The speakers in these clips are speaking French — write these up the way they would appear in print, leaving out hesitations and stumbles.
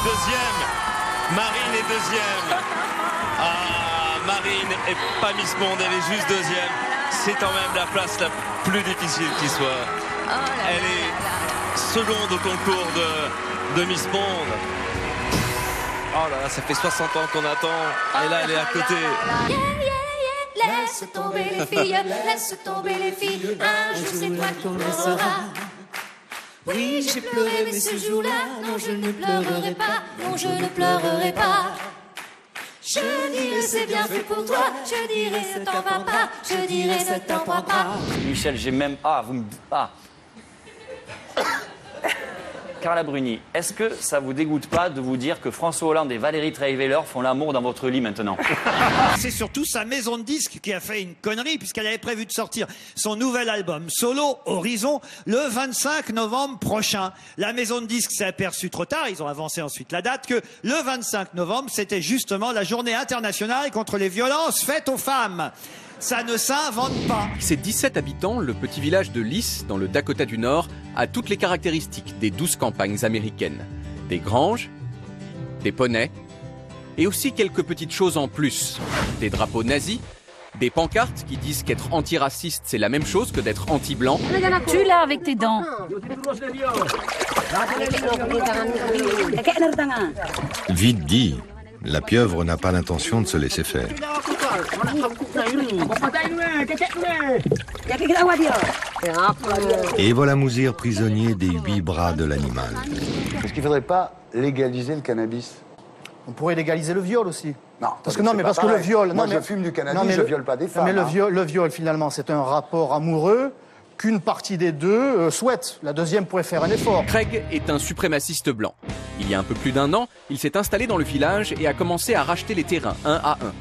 est deuxième. Marine est deuxième. Ah, Marine est pas Miss Monde, elle est juste deuxième. C'est quand même la place la plus difficile qui soit. Elle est seconde au concours de Miss Monde. Oh là là, ça fait 60 ans qu'on attend. Et là, elle est à côté. Laisse tomber les filles, laisse tomber les filles. Un jour c'est toi qui pleureras. Oui, j'ai pleuré, mais ce jour-là, non, je ne pleurerai pas. Non, je ne pleurerai pas. Je dirai c'est bien fait pour toi. Je dirai ça t'en va pas. Je dirai ça t'en va pas. Michel, j'ai même... Ah, vous me... Ah. Carla Bruni, est-ce que ça vous dégoûte pas de vous dire que François Hollande et Valérie Trierweiler font l'amour dans votre lit maintenant? C'est surtout sa maison de disques qui a fait une connerie puisqu'elle avait prévu de sortir son nouvel album solo Horizon le 25 novembre prochain. La maison de disques s'est aperçue trop tard, ils ont avancé ensuite la date, que le 25 novembre c'était justement la journée internationale contre les violences faites aux femmes. Ça ne s'invente pas. Ses 17 habitants, le petit village de Lys, dans le Dakota du Nord, a toutes les caractéristiques des 12 campagnes américaines. Des granges, des poneys, et aussi quelques petites choses en plus. Des drapeaux nazis, des pancartes qui disent qu'être antiraciste, c'est la même chose que d'être anti-blanc. Tu l'as avec tes dents. Vite dit, la pieuvre n'a pas l'intention de se laisser faire. Et voilà Mouzir prisonnier des 8 bras de l'animal. Est-ce qu'il ne faudrait pas légaliser le cannabis? On pourrait légaliser le viol aussi. Non, parce que le viol... Moi, je fume du cannabis, je ne viole pas des femmes. Mais le viol, finalement, c'est un rapport amoureux qu'une partie des deux souhaite. La deuxième pourrait faire un effort. Craig est un suprémaciste blanc. Il y a un peu plus d'1 an, il s'est installé dans le village et a commencé à racheter les terrains, un à un.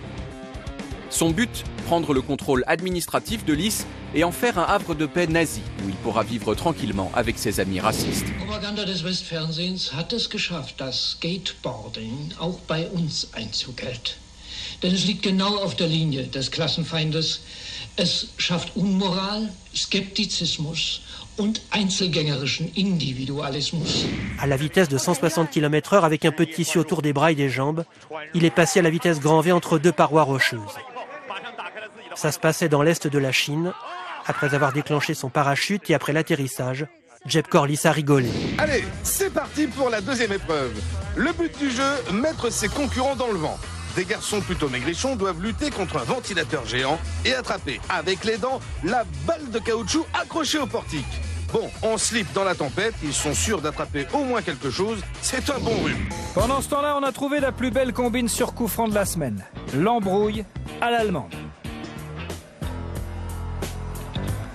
Son but, prendre le contrôle administratif de Lys et en faire un havre de paix nazi, où il pourra vivre tranquillement avec ses amis racistes. Propaganda des Westfernsehens hat es geschafft, das Skateboarding auch bei uns Einzug hält. Denn es liegt genau auf der Linie des Klassenfeindes. Es schafft Unmoral, Skeptizismus und einzelgängerischen Individualismus. À la vitesse de 160 km/h avec un peu de tissu autour des bras et des jambes, il est passé à la vitesse grand V entre deux parois rocheuses. Ça se passait dans l'est de la Chine. Après avoir déclenché son parachute et après l'atterrissage, Jeb Corliss a rigolé. Allez, c'est parti pour la deuxième épreuve. Le but du jeu, mettre ses concurrents dans le vent. Des garçons plutôt maigrichons doivent lutter contre un ventilateur géant et attraper avec les dents la balle de caoutchouc accrochée au portique. Bon, on slip dans la tempête, ils sont sûrs d'attraper au moins quelque chose, c'est un bon rhume. Pendant ce temps-là, on a trouvé la plus belle combine sur coup franc de la semaine. L'embrouille à l'allemande.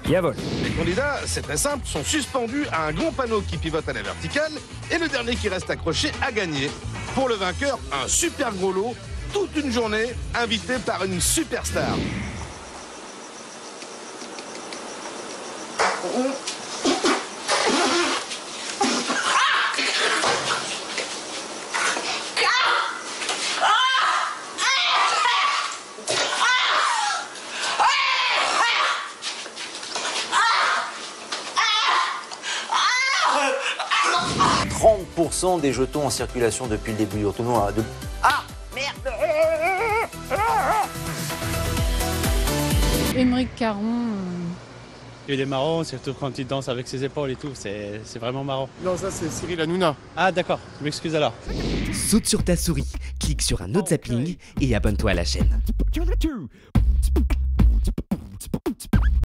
Jawohl. Les candidats, c'est très simple, sont suspendus à un grand panneau qui pivote à la verticale et le dernier qui reste accroché a gagné. Pour le vainqueur, un super gros lot, toute une journée, invité par une superstar. « 30% des jetons en circulation depuis le début du tournoi. Ah, merde! Émeric Caron. Il est marrant, surtout quand il danse avec ses épaules et tout, c'est vraiment marrant. Non, ça c'est Cyril Hanouna. Ah d'accord, je m'excuse alors. Saute sur ta souris, clique sur un autre zapping et abonne-toi à la chaîne.